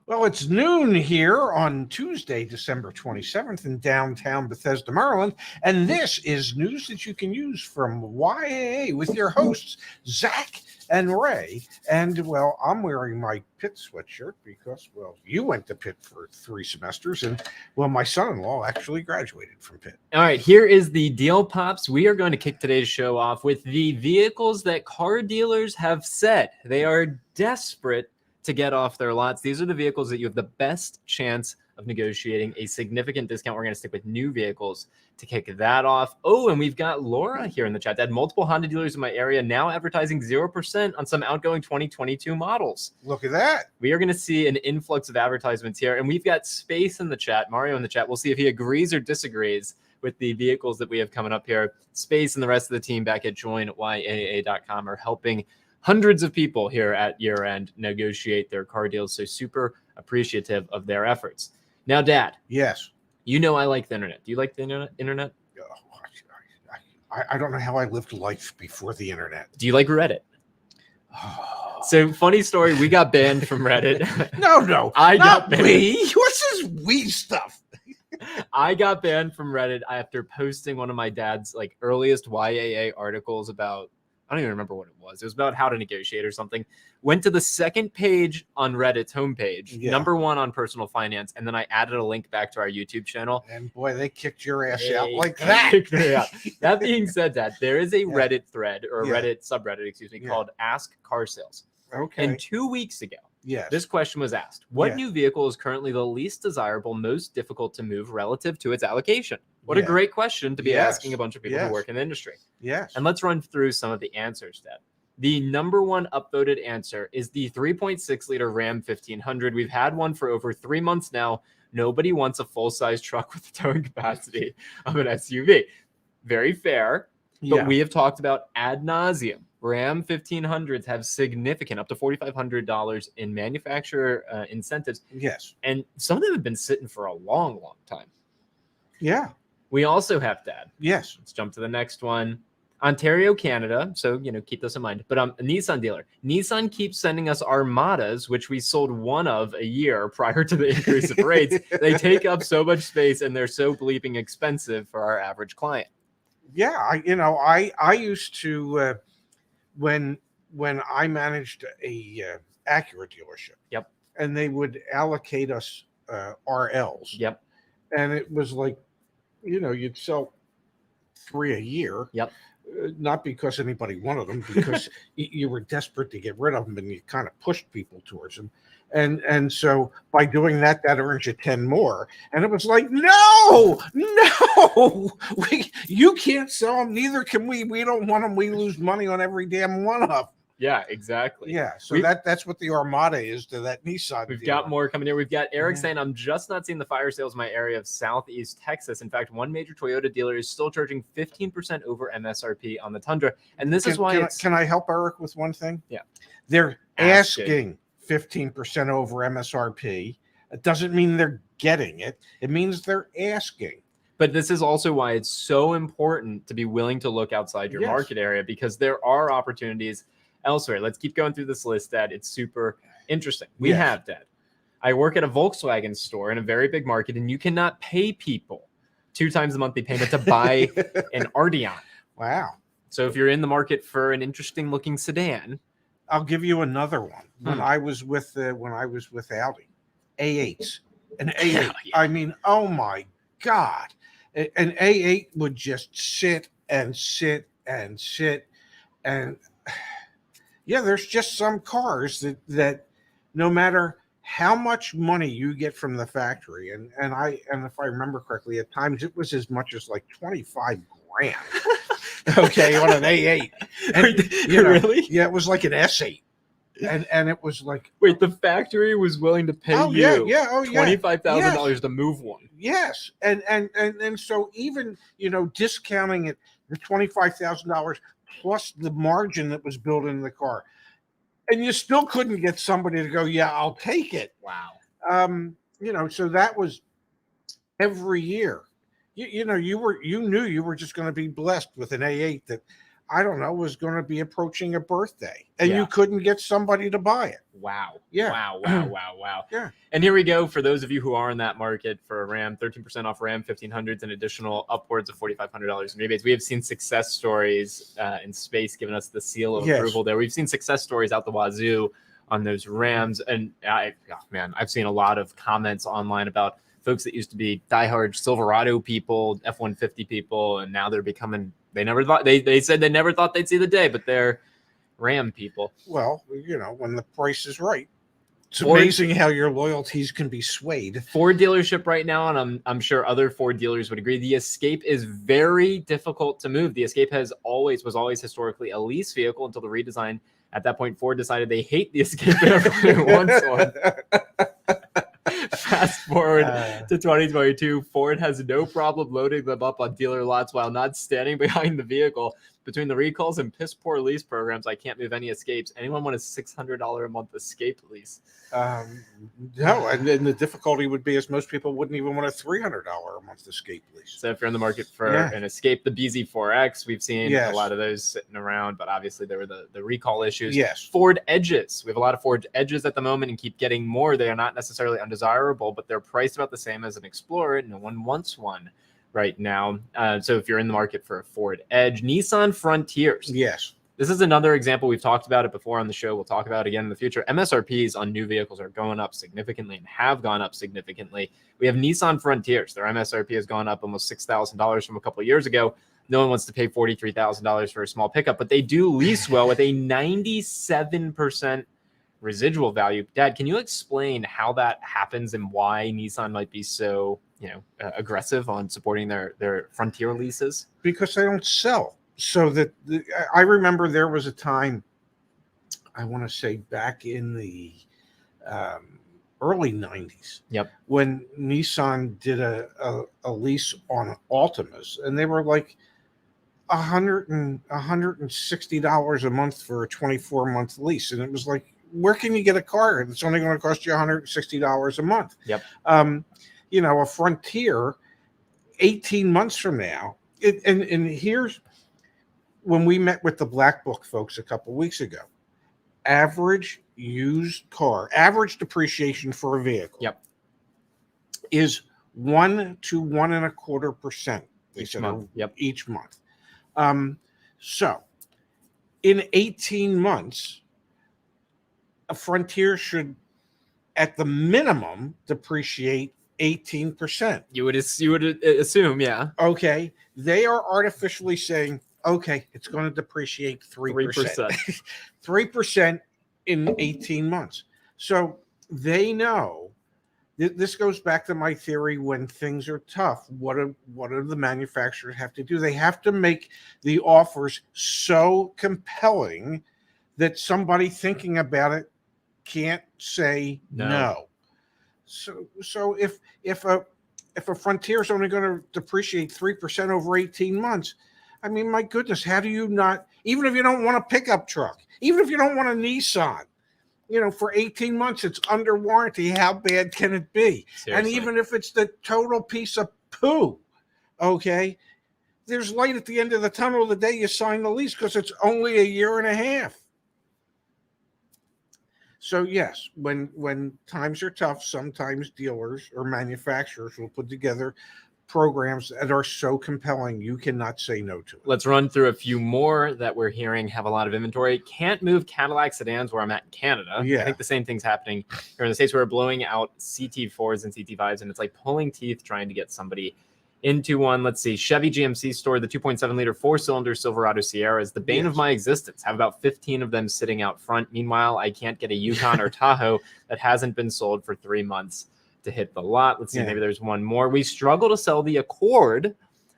Well, it's noon here on Tuesday, December 27th in downtown Bethesda, Maryland. And this is news that you can use from YAA with your hosts, Zach and Ray. And, well, I'm wearing my Pitt sweatshirt because, well, you went to Pitt for 3 semesters. And, well, my son-in-law actually graduated from Pitt. All right, here is the deal, Pops. We are going to kick today's show off with the vehicles that car dealers have said they are desperate to get off their lots. These are the vehicles that you have the best chance of negotiating a significant discount. We're going to stick with new vehicles to kick that off. Oh, and we've got Laura here in the chat. I had multiple Honda dealers in my area now advertising 0% on some outgoing 2022 models. Look at that. We are going to see an influx of advertisements here. And we've got Space in the chat, Mario in the chat. We'll see if he agrees or disagrees with the vehicles that we have coming up here. Space and the rest of the team back at joinyaa.com are helping hundreds of people here at year end negotiate their car deals. So super appreciative of their efforts. Now, Dad. Yes. You know I like the internet. Do you like the internet? I don't know how I lived life before the internet. Do you like Reddit? So, funny story. We got banned from Reddit. No. I got banned. What's this we stuff? I got banned from Reddit after posting one of my dad's earliest YAA articles about, I don't even remember what it was. It was about how to negotiate or something. Went to the second page on Reddit's homepage, number 1 on personal finance, and then I added a link back to our YouTube channel. And boy, they kicked your ass out like that. That being said, Dad, there is a Reddit thread or a Reddit subreddit, called Ask Car Sales. Okay. And 2 weeks ago, yes, this question was asked. What new vehicle is currently the least desirable, most difficult to move relative to its allocation? What a great question to be asking a bunch of people who work in the industry. Yes. And let's run through some of the answers, Dad. The number 1 upvoted answer is the 3.6 liter Ram 1500. We've had one for over 3 months now. Nobody wants a full-size truck with the towing capacity of an SUV. Very fair. But we have talked about ad nauseum. Ram 1500s have significant, up to $4,500 in manufacturer incentives. Yes. And some of them have been sitting for a long, long time. Yeah. We also have, Dad. Yes. Let's jump to the next one. Ontario, Canada. So, keep this in mind. But a Nissan dealer. Nissan keeps sending us Armadas, which we sold one of a year prior to the increase of rates. They take up so much space and they're so bleeping expensive for our average client. Yeah. I used to, when I managed a Acura dealership. Yep. And they would allocate us RLs. Yep. And it was like, you'd sell 3 a year. Yep. Not because anybody wanted them, because you were desperate to get rid of them and you kind of pushed people towards them. And so by doing that earns you 10 more. And it was like, no, you can't sell them. Neither can we. We don't want them. We lose money on every damn one of them. Yeah, exactly. Yeah, so that's what the Armada is to that Nissan. We've got more coming here. We've got Eric saying, I'm just not seeing the fire sales in my area of Southeast Texas. In fact, one major Toyota dealer is still charging 15% over MSRP on the Tundra. And this is why Can I help Eric with one thing? Yeah. They're asking 15% over MSRP. It doesn't mean they're getting it. It means they're asking. But this is also why it's so important to be willing to look outside your market area, because there are opportunities elsewhere. Let's keep going through this list, Dad. It's super interesting. We have, Dad. I work at a Volkswagen store in a very big market, and you cannot pay people 2 times the monthly payment to buy an Arteon. Wow. So if you're in the market for an interesting looking sedan, I'll give you another one. When I was with Audi, A8s, an A8. I mean, oh my God, an A8 would just sit and sit and sit, and there's just some cars that no matter how much money you get from the factory, and if I remember correctly, at times it was as much as like 25 grand. Okay, on an A8. And, really? Yeah, it was like an S8. And it was like, wait, the factory was willing to pay $25,000 to move one. Yes. And so even, discounting it, the $25,000 plus the margin that was built into the car, and you still couldn't get somebody to go, yeah, I'll take it. Wow. So that was every year. You knew you were just going to be blessed with an A8 that I don't know, was going to be approaching a birthday, and Yeah. you couldn't get somebody to buy it. Wow. Yeah. Wow. Yeah. And here we go. For those of you who are in that market for a Ram, 13% off Ram 1500s and additional upwards of $4,500 in rebates. We have seen success stories in space giving us the seal of Yes. approval there. We've seen success stories out the wazoo on those Rams. And I've seen a lot of comments online about folks that used to be diehard Silverado people, F-150 people, and now they're becoming, they said they never thought they'd see the day, but they're Ram people. Well, when the price is right. It's Ford- amazing how your loyalties can be swayed. Ford dealership right now, and I'm sure other Ford dealers would agree, the Escape is very difficult to move. The Escape was always historically a lease vehicle until the redesign. At that point, Ford decided they hate the Escape and everybody wants one. Fast forward to 2022, Ford has no problem loading them up on dealer lots while not standing behind the vehicle. Between the recalls and piss poor lease programs, I can't move any Escapes. Anyone want a $600 a month Escape lease? No, and then the difficulty would be is most people wouldn't even want a $300 a month Escape lease. So if you're in the market for an Escape, the BZ4X, we've seen a lot of those sitting around, but obviously there were the recall issues. Yes. Ford Edges. We have a lot of Ford Edges at the moment and keep getting more. They are not necessarily undesirable, but they're priced about the same as an Explorer. No one wants one right now. So if you're in the market for a Ford Edge, Nissan Frontiers. Yes. This is another example. We've talked about it before on the show. We'll talk about it again in the future. MSRPs on new vehicles are going up significantly and have gone up significantly. We have Nissan Frontiers. Their MSRP has gone up almost $6,000 from a couple of years ago. No one wants to pay $43,000 for a small pickup, but they do lease well with a 97% residual value. Dad, can you explain how that happens and why Nissan might be so, aggressive on supporting their Frontier leases? Because they don't sell. So I remember there was a time, I want to say back in the early 90s, when Nissan did a lease on Altimas, and they were like $160 a month for a 24-month lease. And it was like, where can you get a car that's only going to cost you $160 a month? A Frontier 18 months from now, and here's when we met with the Black Book folks a couple weeks ago, average average depreciation for a vehicle is 1 to 1.25%. Each month. Each month. So in 18 months, a Frontier should, at the minimum, depreciate 18%. You would assume, yeah. Okay. They are artificially saying, okay, it's going to depreciate 3%. 3% in 18 months. So they know. This goes back to my theory: when things are tough, what do the manufacturers have to do? They have to make the offers so compelling that somebody thinking about it can't say no. So if a Frontier is only going to depreciate 3% over 18 months, I mean, my goodness, how do you not, even if you don't want a pickup truck, even if you don't want a Nissan, for 18 months, it's under warranty. How bad can it be? Seriously. And even if it's the total piece of poo, okay, there's light at the end of the tunnel the day you sign the lease because it's only a year and a half. So yes, when times are tough, sometimes dealers or manufacturers will put together programs that are so compelling you cannot say no to it. Let's run through a few more that we're hearing have a lot of inventory. Can't move Cadillac sedans where I'm at in Canada. I think the same thing's happening here in the States. We're blowing out CT4s and CT5s, and it's like pulling teeth trying to get somebody into one. Let's see. Chevy GMC store the 2.7 liter 4-cylinder Silverado Sierra is the bane of my existence. Have about 15 of them sitting out front. Meanwhile, I can't get a Yukon or Tahoe that hasn't been sold for 3 months to hit the lot. Let's see, maybe there's one more. We struggle to sell the Accord,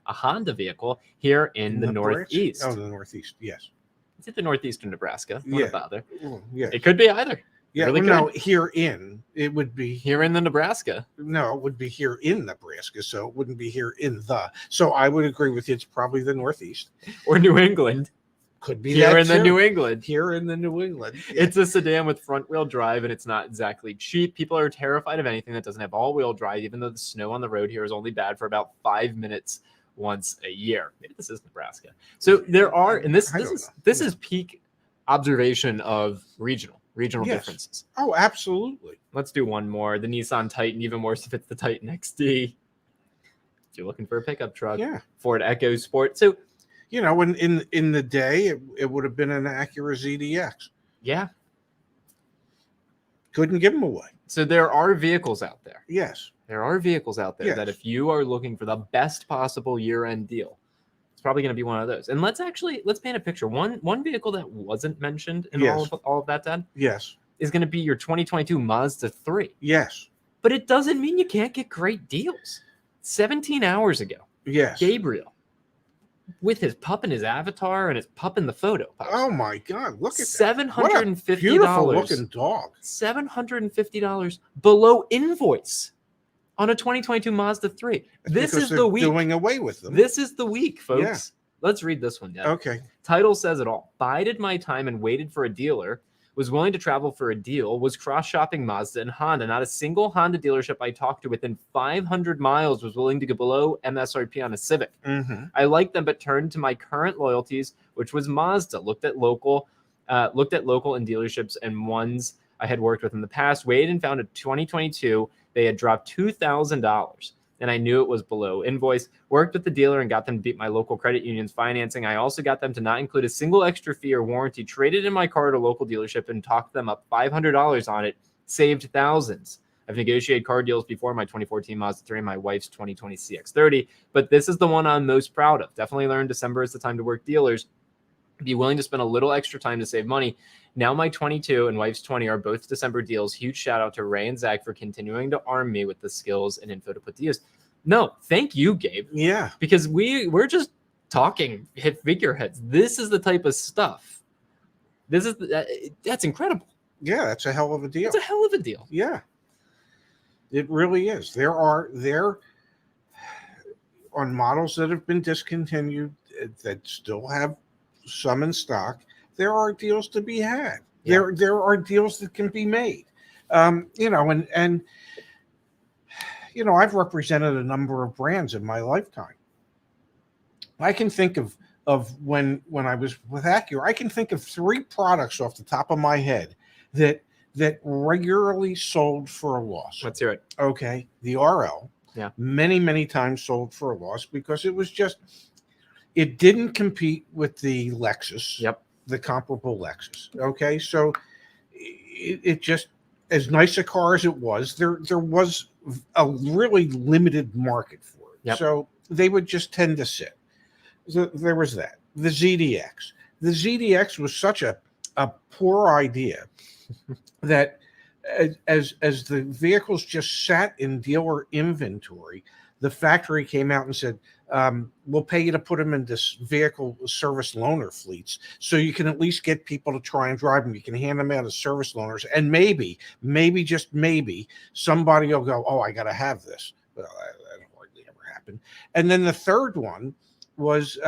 a Honda vehicle, here in the Northeast. Oh, the Northeast, yes. Is it the Northeast or Nebraska? Don't bother. Yeah. It could be either. Yeah, really no, it would be here in the Nebraska. No, it would be here in Nebraska, so it wouldn't be here in the. So I would agree with you. It's probably the Northeast or New England. Could be here that in the New England. Here in the New England. Yeah. It's a sedan with front-wheel drive, and it's not exactly cheap. People are terrified of anything that doesn't have all-wheel drive, even though the snow on the road here is only bad for about 5 minutes once a year. Maybe this is Nebraska. So there are, and this I this don't is know. this is peak observation of regional Yes. differences. Oh, absolutely. Let's do one more. The Nissan Titan, even worse if it's the Titan XD. If you're looking for a pickup truck, Yeah. Ford Echo Sport. So You know, in the day, it would have been an Acura ZDX. yeah, Couldn't give them away. so there are vehicles out there. Yes. There are vehicles out there that Yes. if you are looking for the best possible year-end deal, it's probably going to be one of those. And let's paint a picture. One vehicle that wasn't mentioned in Yes. all of that, Dad, Yes. is going to be your 2022 Mazda 3. Yes. But it doesn't mean you can't get great deals. 17 hours ago, Yes. Gabriel, with his pup and his avatar and his pup in the photo post, Oh my God! Look at that. What a $750. beautiful looking dog. $750 below invoice on a 2022 Mazda 3. This Because is they're the week. doing away with them. This is the week, folks. Yeah. Let's read this one, Dad. Okay. Title says it all. Bided my time and waited for a dealer. Was willing to travel for a deal. Was cross-shopping Mazda and Honda. Not a single Honda dealership I talked to within 500 miles was willing to go below MSRP on a Civic. Mm-hmm. I liked them, but turned to my current loyalties, which was Mazda. Looked at local and dealerships and ones I had worked with in the past. Waited and found a 2022. They had dropped $2,000, and I knew it was below invoice. Worked with the dealer and got them to beat my local credit union's financing. I also got them to not include a single extra fee or warranty. Traded in my car at a local dealership and talked them up $500 on it. Saved thousands. I've negotiated car deals before, my 2014 Mazda 3 and my wife's 2020 CX-30, but this is the one I'm most proud of. Definitely learned December is the time to work dealers. Be willing to spend a little extra time to save money. Now my 22 and wife's 20 are both December deals. Huge shout out to Ray and Zach for continuing to arm me with the skills and info to put to use. No, thank you, Gabe, Yeah. because we're just talking hit figureheads. This is the type of stuff. That's incredible. Yeah. That's a hell of a deal. It's a hell of a deal. Yeah. It really is. There on models that have been discontinued that still have some in stock. There are deals to be had. Yeah. There are deals that can be made. You know, and you know, I've represented a number of brands in my lifetime. I can think of when I was with Acura, I can think of 3 products off the top of my head that regularly sold for a loss. Let's hear it. Okay, the RL. Yeah. Many times sold for a loss because it didn't compete with the Lexus. Yep. The comparable Lexus. Okay, so it just, as nice a car as it was, there was a really limited market for it. Yep. So they would just tend to sit. So there was that. The ZDX. The ZDX was such a poor idea that as the vehicles just sat in dealer inventory, the factory came out and said, we'll pay you to put them in this vehicle service loaner fleets so you can at least get people to try and drive them. You can hand them out as service loaners, and maybe just maybe somebody will go, oh, I got to have this. Well, that hardly ever happened. And then the third one was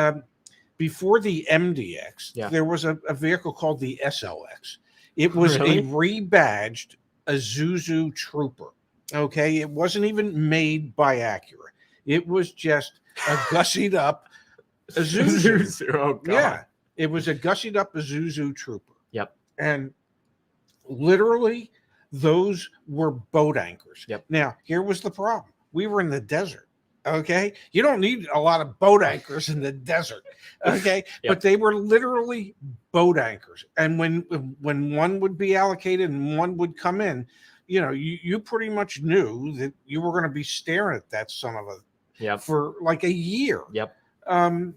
before the MDX, there was a vehicle called the SLX. It was a rebadged Isuzu Trooper. Okay, it wasn't even made by Acura. It was just a gussied up Isuzu. Oh, God. Yeah, it was a gussied up Isuzu Trooper. Yep. And literally, those were boat anchors. Yep. Now, here was the problem. We were in the desert. Okay, you don't need a lot of boat anchors in the desert. Okay, Yep. But they were literally boat anchors. And when one would be allocated and one would come in, you know, you pretty much knew that you were going to be staring at that son of a for like a year. Yep. And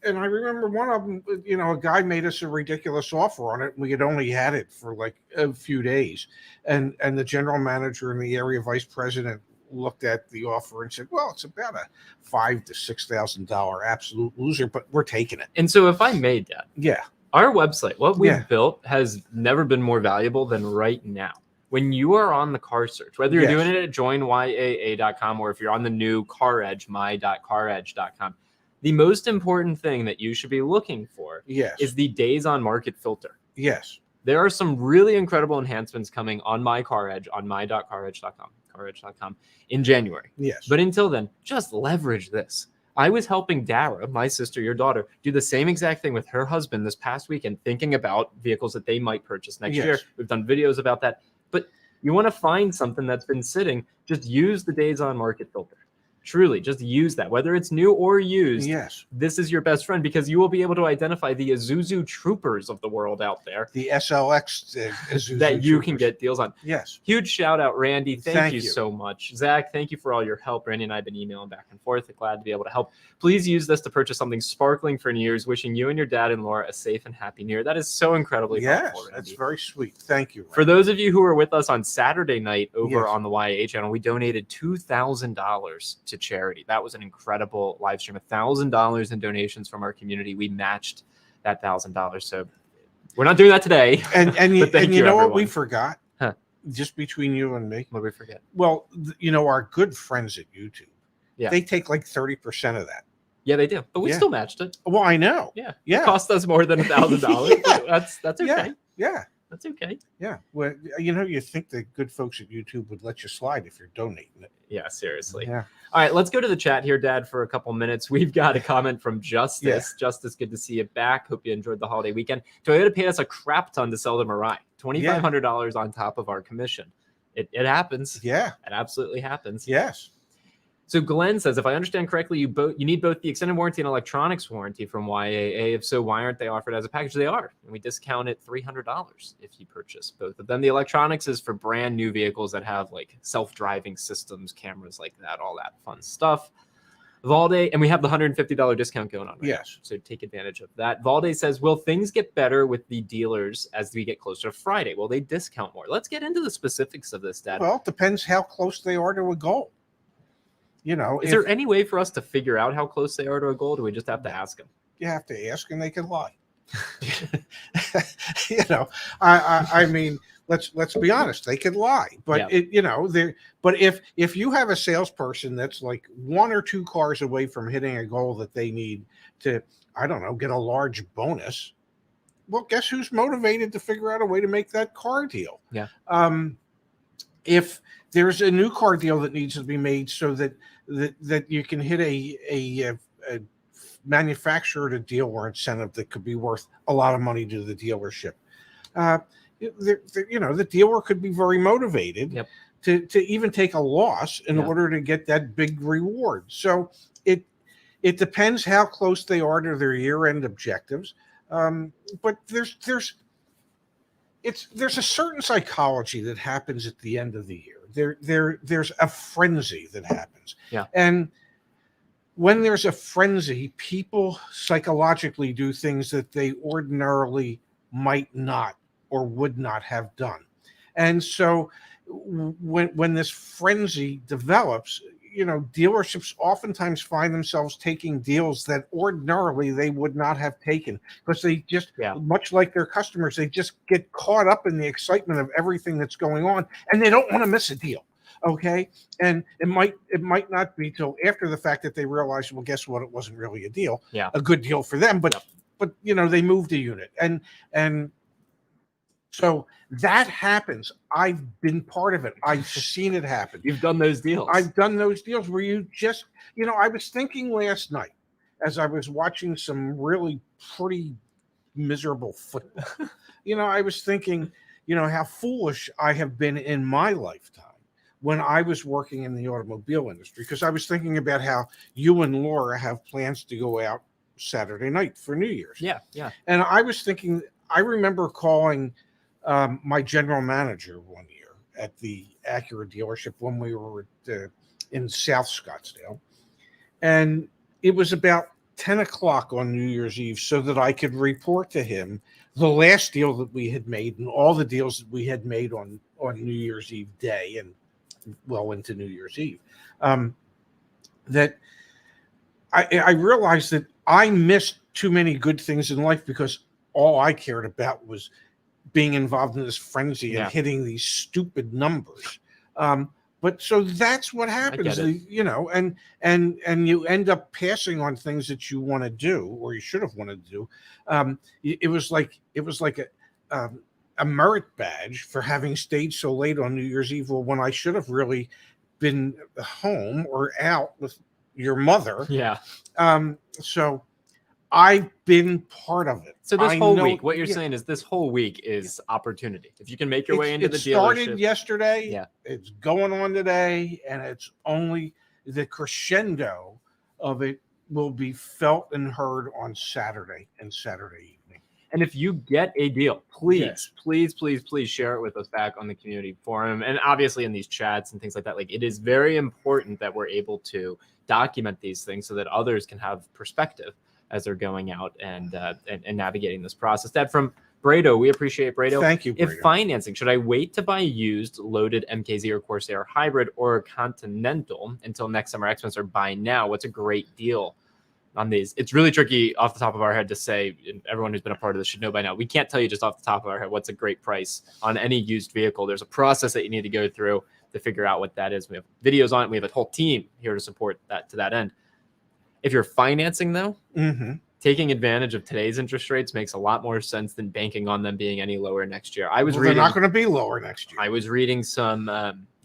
I remember one of them, you know, a guy made us a ridiculous offer on it. We had only had it for like a few days. And the general manager and the area vice president looked at the offer and said, well, it's about a $5,000 to $6,000 absolute loser, but we're taking it. And so if I made that, yeah, our website, what we've built has never been more valuable than right now. When you are on the car search, whether you're doing it at joinyaa.com or if you're on the new Car Edge, my.caredge.com, the most important thing that you should be looking for is the days on market filter. Yes. There are some really incredible enhancements coming on my Car Edge, on my.caredge.com in January. Yes. But until then, just leverage this. I was helping Dara, my sister, your daughter, do the same exact thing with her husband this past weekend, thinking about vehicles that they might purchase next year. We've done videos about that. But you want to find something that's been sitting, just use the days on market filter. Truly, just use that, whether it's new or used. Yes. This is your best friend because you will be able to identify the Isuzu troopers of the world out there. The SLX Isuzu that you troopers. can get deals on. Yes. Huge shout out, Randy. Thank you you so much. Zach, thank you for all your help. Randy and I have been emailing back and forth. Glad to be able to help. Please use this to purchase something sparkling for New Year's. Wishing you and your dad and Laura a safe and happy New Year. That is so incredibly thoughtful, Randy. That's very sweet. Thank you, Randy. For those of you who were with us on Saturday night over Yes. on the YAA channel, we donated $2,000 to charity. That was an incredible live stream. $1,000 in donations from our community. We matched that $1,000. So we're not doing that today. And you thank know everyone. what we forgot? Huh. Just between you and me. What did we forget? Well, our good friends at YouTube. Yeah. They take like 30% of that. Yeah, they do. But we Yeah. still matched it. Well, I know. Yeah. Yeah. It cost us more than $1,000. Yeah. That's okay. Yeah. That's okay. Yeah. Well, you think the good folks at YouTube would let you slide if you're donating it. Yeah, seriously. Yeah. All right, let's go to the chat here, Dad, for a couple minutes. We've got a comment from Justice. Yeah. Justice, good to see you back. Hope you enjoyed the holiday weekend. Toyota paid us a crap ton to sell the Mirai. $2,500 on top of our commission. It happens. Yeah. It absolutely happens. Yes. So Glenn says, if I understand correctly, you need both the extended warranty and electronics warranty from YAA. If so, why aren't they offered as a package? They are, and we discount it $300 if you purchase both of them. The electronics is for brand new vehicles that have like self-driving systems, cameras like that, all that fun stuff. Valde, and we have the $150 discount going on. Right Yes. now, so take advantage of that. Valde says, will things get better with the dealers as we get closer to Friday? Will they discount more? Let's get into the specifics of this, Dad. Well, it depends how close they are to a goal. Is there any way for us to figure out how close they are to a goal? Or do we just have to ask them? You have to ask, and they can lie. I mean, let's be honest. They can lie, but but if you have a salesperson that's like one or two cars away from hitting a goal that they need to, I don't know, get a large bonus, well, guess who's motivated to figure out a way to make that car deal? Yeah. If there's a new car deal that needs to be made so that you can hit a manufacturer to dealer incentive that could be worth a lot of money to the dealership. The dealer could be very motivated to even take a loss in order to get that big reward. So it depends how close they are to their year-end objectives. But there's a certain psychology that happens at the end of the year. There's a frenzy that happens. Yeah. And when there's a frenzy, people psychologically do things that they ordinarily might not or would not have done. And so when this frenzy develops, dealerships oftentimes find themselves taking deals that ordinarily they would not have taken because they just, much like their customers, they just get caught up in the excitement of everything that's going on, and they don't want to miss a deal. Okay. And it might not be till after the fact that they realize, well, guess what? It wasn't really a deal, a good deal for them, but they moved a unit. And so that happens. I've been part of it. I've seen it happen. You've done those deals. I've done those deals where you just, I was thinking last night as I was watching some really pretty miserable football, I was thinking, how foolish I have been in my lifetime when I was working in the automobile industry, because I was thinking about how you and Laura have plans to go out Saturday night for New Year's. Yeah. And I was thinking, I remember calling my general manager one year at the Acura dealership when we were in South Scottsdale. And it was about 10 o'clock on New Year's Eve so that I could report to him the last deal that we had made and all the deals that we had made on New Year's Eve day and well into New Year's Eve. That I realized that I missed too many good things in life because all I cared about was being involved in this frenzy and hitting these stupid numbers. But so that's what happens, and you end up passing on things that you want to do or you should have wanted to do. It was like a merit badge for having stayed so late on New Year's Eve, when I should have really been home or out with your mother. Yeah. So I've been part of it. So this I whole know- week, what you're yeah, saying is this whole week is opportunity. If you can make your way into it the started dealership. yesterday. Yeah. It's going on today, and it's only the crescendo of it will be felt and heard on Saturday and Saturday evening. And if you get a deal, please, Yes. please share it with us back on the community forum. And obviously in these chats and things like that. Like, it is very important that we're able to document these things so that others can have perspective as they're going out and navigating this process. Dad, from Brado, we appreciate Brado. Thank you, If Brado. financing, should I wait to buy used loaded MKZ or Corsair hybrid or Continental until next summer Xmas, or buy now? What's a great deal on these? It's really tricky off the top of our head to say, and everyone who's been a part of this should know by now. We can't tell you just off the top of our head what's a great price on any used vehicle. There's a process that you need to go through to figure out what that is. We have videos on it. We have a whole team here to support that to that end. If you're financing, though, taking advantage of today's interest rates makes a lot more sense than banking on them being any lower next year. They're not going to be lower next year. I was reading some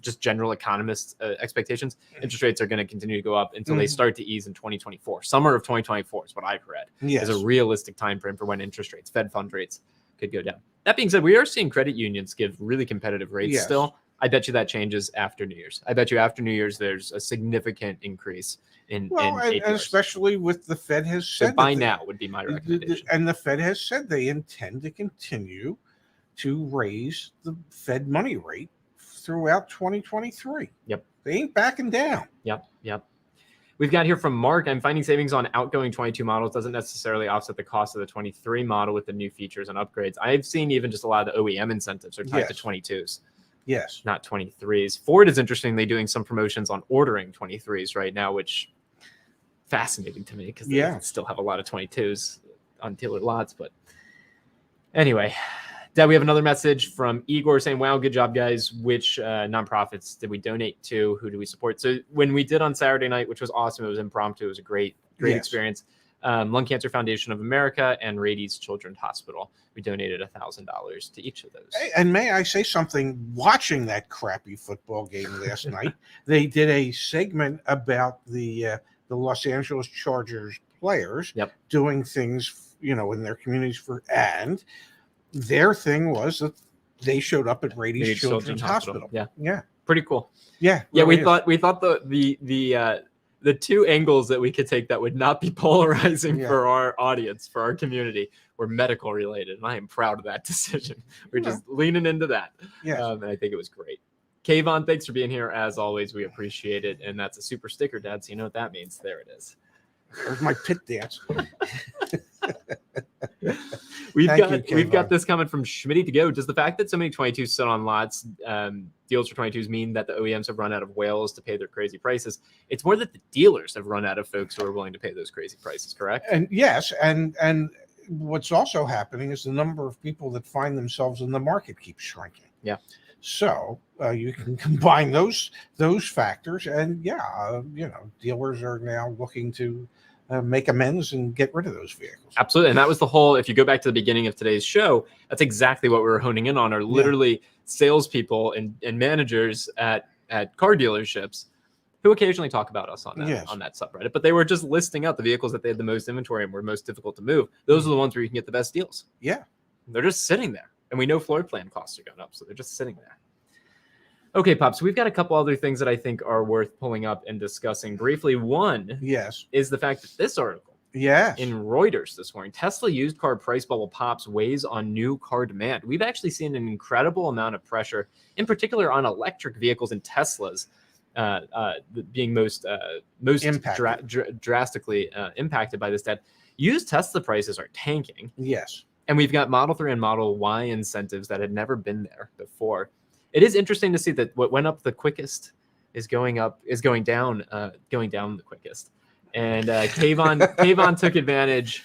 just general economist expectations. Interest rates are going to continue to go up until they start to ease in 2024. Summer of 2024 is what I've read. Yes. Is a realistic time frame for when interest rates, Fed fund rates, could go down. That being said, we are seeing credit unions give really competitive rates Yes. still. I bet you that changes after New Year's. I bet you after New Year's there's a significant increase in Well, and APRs. especially with the Fed has So said buy that they- now would be my recommendation. and the Fed has said they intend to continue to raise the Fed money rate throughout 2023. Yep. They ain't backing down. Yep. We've got here from Mark, I'm finding savings on outgoing 22 models doesn't necessarily offset the cost of the 23 model with the new features and upgrades. I've seen even just a lot of the OEM incentives are tied to Yes. 22s, Yes. not 23s. Ford is interestingly doing some promotions on ordering 23s right now, which fascinating to me because they Yeah. still have a lot of 22s on dealer lots. But anyway, Dad, we have another message from Igor saying, wow, good job, guys. Which nonprofits did we donate to? Who do we support? So when we did on Saturday night, which was awesome, it was impromptu. It was a great Yes. experience. Lung Cancer Foundation of America and Rady's Children's Hospital. We donated $1,000 to each of those. And may I say something? Watching that crappy football game last night, they did a segment about the Los Angeles Chargers players Yep. doing things, in their communities and their thing was that they showed up at Rady's Rady's Children's Hospital. Yeah, Yeah. pretty cool. Yeah. Yeah, really is. we thought the two angles that we could take that would not be polarizing Yeah. for our audience, for our community, were medical related, and I am proud of that decision. We're just leaning into that. Yes. And I think it was great. Kayvon, thanks for being here as always. We appreciate it, and that's a super sticker, Dad. So you know what that means. There it is. There's my pit dance. We've Thank you, got Kayvon. this coming from Schmitty to go. Does the fact that so many 22s sit on lots, deals for 22s, mean that the OEMs have run out of whales to pay their crazy prices? It's more that the dealers have run out of folks who are willing to pay those crazy prices, correct? And yes, and what's also happening is the number of people that find themselves in the market keeps shrinking. Yeah. So you can combine those factors, and dealers are now looking to make amends and get rid of those vehicles. Absolutely. And that was the whole, if you go back to the beginning of today's show, that's exactly what we were honing in on, are literally salespeople and managers at car dealerships who occasionally talk about us on that, Yes. on that subreddit, but they were just listing out the vehicles that they had the most inventory and were most difficult to move. Those are the ones where you can get the best deals. Yeah. They're just sitting there. And we know floor plan costs are going up, so they're just sitting there. Okay, Pops, we've got a couple other things that I think are worth pulling up and discussing briefly. One Yes. is the fact that this article Yes. in Reuters this morning, Tesla used car price bubble pops, weighs on new car demand. We've actually seen an incredible amount of pressure, in particular on electric vehicles and Teslas being most Impacted. drastically impacted by this. That used Tesla prices are tanking. Yes. And we've got Model 3 and Model Y incentives that had never been there before. It is interesting to see that what went up the quickest is going down the quickest. And Kayvon took advantage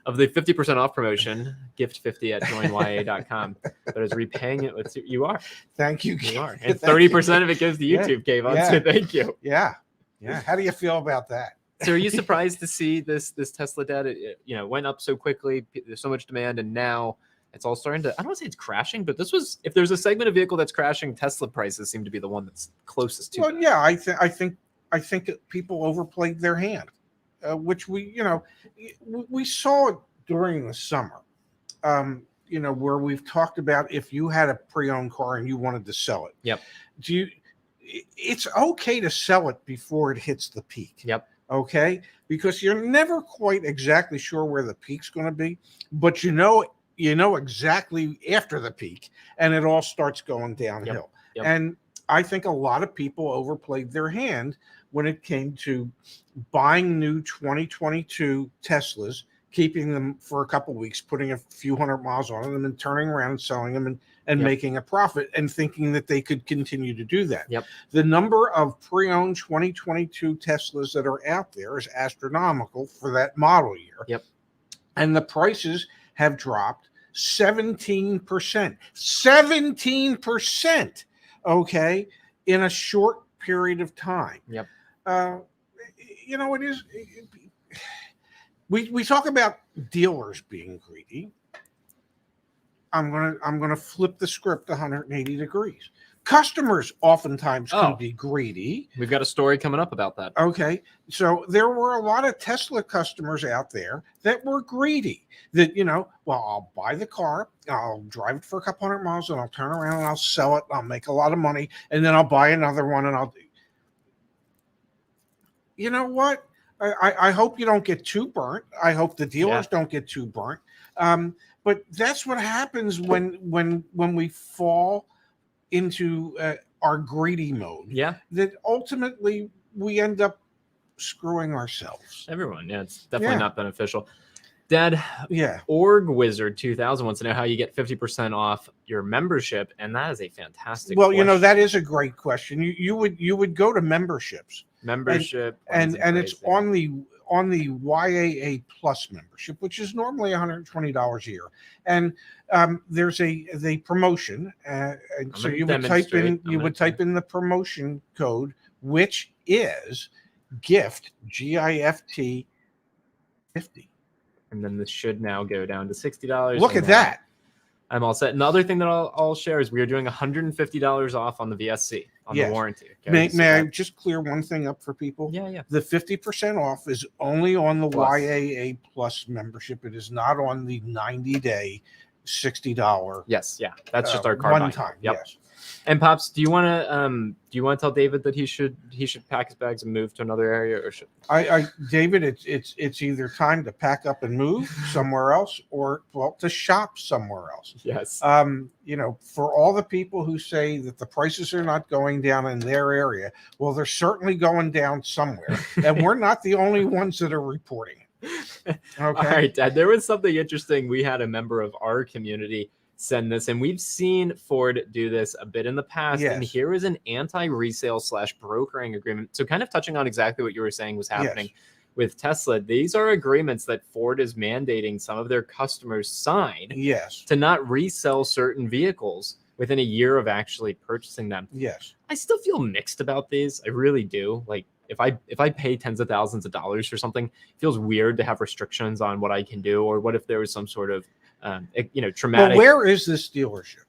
of the 50% off promotion, gift 50 at joinya.com, but is repaying it with you are. Thank you. You are. And Thank you. 30% of it goes to YouTube, Kayvon. Yeah. So thank you. Yeah. Yeah. How do you feel about that? So are you surprised to see this Tesla data? It went up so quickly. There's so much demand, and now it's all starting to, I don't want to say it's crashing, but this was, if there's a segment of vehicle that's crashing, Tesla prices seem to be the one that's closest to Well, that. yeah, I think I think that people overplayed their hand, which we saw it during the summer. Where we've talked about if you had a pre-owned car and you wanted to sell it. Yep. It's okay to sell it before it hits the peak. Yep. Okay, because you're never quite exactly sure where the peak's going to be, but you know exactly after the peak, and it all starts going downhill. Yep. And I think a lot of people overplayed their hand when it came to buying new 2022 Teslas, keeping them for a couple of weeks, putting a few hundred miles on them, and turning around and selling them and Yep. making a profit, and thinking that they could continue to do that. Yep. The number of pre-owned 2022 Teslas that are out there is astronomical for that model year. Yep. And the prices have dropped 17%. 17%, okay, in a short period of time. Yep. It is. We talk about dealers being greedy. I'm gonna flip the script 180 degrees. Customers oftentimes can be greedy. We've got a story coming up about that. Okay, so there were a lot of Tesla customers out there that were greedy. That I'll buy the car, I'll drive it for a couple hundred miles, and I'll turn around and I'll sell it. I'll make a lot of money, and then I'll buy another one, and I'll. You know what? I hope you don't get too burnt. I hope the dealers don't get too burnt. But that's what happens when we fall into our greedy mode. Yeah. That ultimately we end up screwing ourselves. Everyone. Yeah, it's definitely not beneficial. Dad, yeah. Org Wizard 2000 wants to know how you get 50% off your membership, and that is a fantastic Well, question. that is a great question. You would go to memberships. Membership and it's on the YAA Plus membership, which is normally $120 a year, and there's a promotion, and so you would type in the promotion code, which is GIFT GIFT 50, and then this should now go down to $60. Look at that. I'm all set. Another thing that I'll share is we are doing $150 off on the VSC on the warranty. Okay? May I just clear one thing up for people? Yeah. The 50% off is only on the YAA Plus membership. It is not on the 90-day $60. Yes, yeah. That's just our card one time. Yep. Yes. And Pops, do you want to tell David that he should pack his bags and move to another area, or should David, it's either time to pack up and move somewhere else, or to shop somewhere else. Yes. For all the people who say that the prices are not going down in their area, well, they're certainly going down somewhere, and we're not the only ones that are reporting it. Okay. All right, Dad. There was something interesting. We had a member of our community send this, and we've seen Ford do this a bit in the past. Yes. And here is an anti-resale / brokering agreement. So kind of touching on exactly what you were saying was happening with Tesla. These are agreements that Ford is mandating some of their customers sign to not resell certain vehicles within a year of actually purchasing them. Yes. I still feel mixed about these. I really do. Like if I pay tens of thousands of dollars for something, it feels weird to have restrictions on what I can do, or what if there was some sort of traumatic. Well, where is this dealership?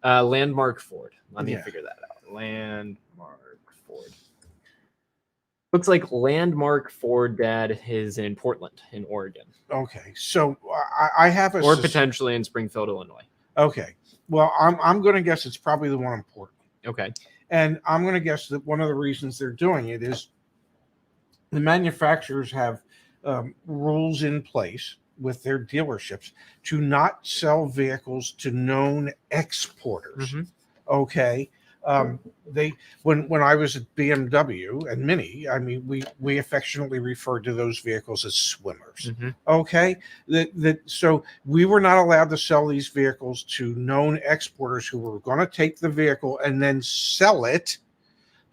Landmark Ford. Let me figure that out. Landmark Ford. Looks like Landmark Ford, Dad, is in Portland, in Oregon. Okay, so I have or potentially in Springfield, Illinois. Okay, well, I'm going to guess it's probably the one in Portland. Okay, and I'm going to guess that one of the reasons they're doing it is the manufacturers have rules in place with their dealerships to not sell vehicles to known exporters. Mm-hmm. Okay. When I was at BMW and Mini, I mean, we affectionately referred to those vehicles as swimmers. Mm-hmm. Okay. So we were not allowed to sell these vehicles to known exporters who were going to take the vehicle and then sell it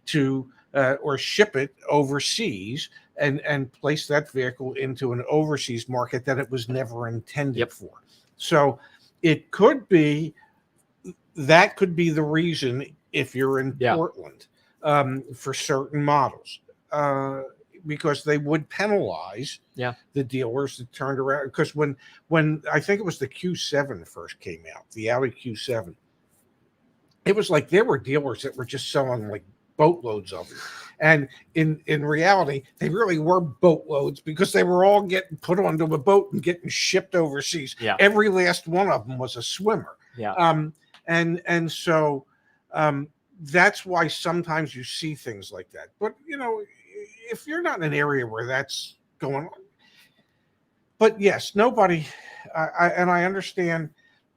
to or ship it overseas and place that vehicle into an overseas market that it was never intended for. So it could be that could be the reason if you're in Portland for certain models, because they would penalize the dealers that turned around. Because when I think it was the Q7 first came out, the Audi Q7, it was like there were dealers that were just selling like boatloads of them. And in reality, they really were boatloads because they were all getting put onto a boat and getting shipped overseas. Yeah. Every last one of them was a swimmer. Yeah. And so that's why sometimes you see things like that. But if you're not in an area where that's going on, but yes, nobody. I understand.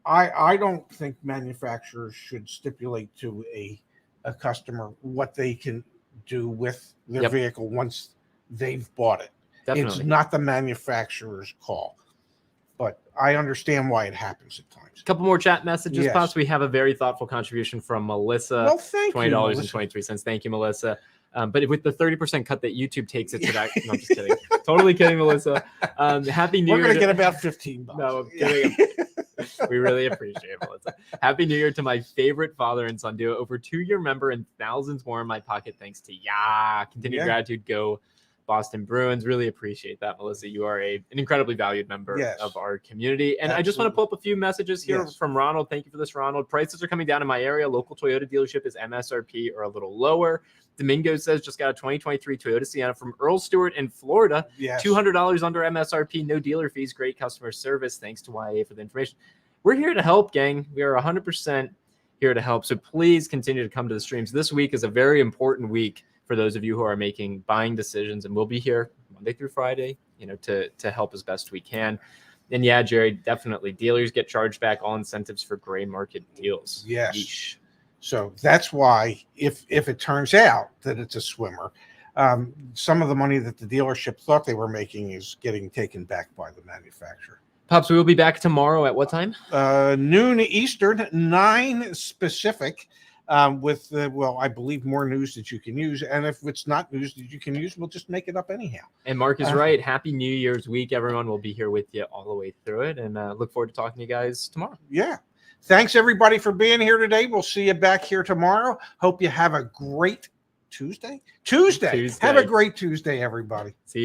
I don't think manufacturers should stipulate to a customer what they can do with their vehicle once they've bought it. Definitely. It's not the manufacturer's call, but I understand why it happens at times. A couple more chat messages, Yes. Pops. We have a very thoughtful contribution from Melissa. Well, thank you, $20.23. Thank you, Melissa. But with the 30% cut that YouTube takes it to that, no, I'm just kidding. Totally kidding, Melissa. Happy New We're Year. going to get about $15. No, I'm kidding. We really appreciate it, Melissa. Happy New Year to my favorite father and son duo, over 2-year member and thousands more in my pocket. Thanks to continued gratitude. Go Boston Bruins. Really appreciate that, Melissa. You are an incredibly valued member of our community. And I just want to pull up a few messages here from Ronald. Thank you for this, Ronald. Prices are coming down in my area. Local Toyota dealership is MSRP or a little lower. Domingo says just got a 2023 Toyota Sienna from Earl Stewart in Florida. Yes. $200 under MSRP, no dealer fees, great customer service. Thanks to YA for the information. We're here to help, gang. We are 100% here to help. So please continue to come to the streams. This week is a very important week for those of you who are making buying decisions, and we'll be here Monday through Friday, to help as best we can. And yeah, Jerry, definitely dealers get charged back all incentives for gray market deals. Yes. Yeesh. So that's why if it turns out that it's a swimmer, some of the money that the dealership thought they were making is getting taken back by the manufacturer. Pops, we will be back tomorrow at what time? Noon Eastern, 9 Pacific, with, I believe more news that you can use. And if it's not news that you can use, we'll just make it up anyhow. And Mark is right. Happy New Year's week, everyone. We'll be here with you all the way through it. And look forward to talking to you guys tomorrow. Yeah. Thanks, everybody, for being here today. We'll see you back here tomorrow. Hope you have a great Tuesday. Have a great Tuesday, everybody. See you.